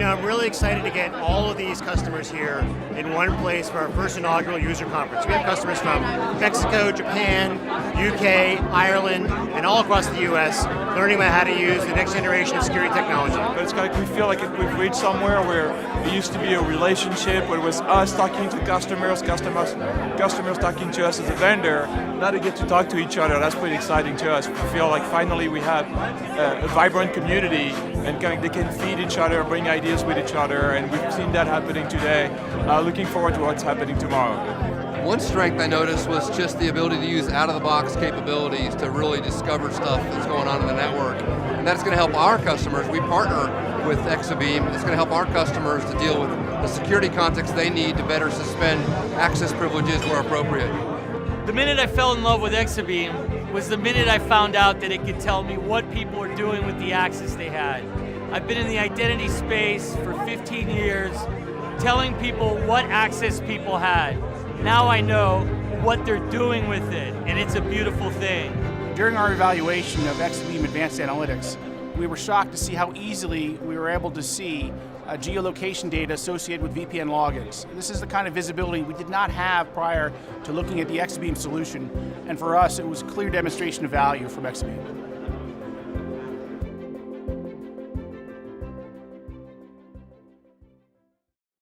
I'm really excited to get all of these customers here in one place for our first inaugural user conference. We have customers from Mexico, Japan, UK, Ireland, and all across the US, learning about how to use the next generation of security technology. But it's like we feel like we've reached somewhere where it used to be a relationship where it was us talking to customers talking to us as a vendor. Now to get to talk to each other, that's pretty exciting to us. We feel like finally we have a vibrant community and they can feed each other, bring ideas with each other, and we've seen that happening today. Looking forward to what's happening tomorrow. One strength I noticed was just the ability to use out-of-the-box capabilities to really discover stuff that's going on in the network. And that's going to help our customers. We partner with Exabeam. It's going to help our customers to deal with the security context they need to better suspend access privileges where appropriate. The minute I fell in love with Exabeam was the minute I found out that it could tell me what people were doing with the access they had. I've been in the identity space for 15 years, telling people what access people had. Now I know what they're doing with it, and it's a beautiful thing. During our evaluation of Exabeam Advanced Analytics, we were shocked to see how easily we were able to see geolocation data associated with VPN logins. This is the kind of visibility we did not have prior to looking at the Exabeam solution, and for us it was a clear demonstration of value from Exabeam.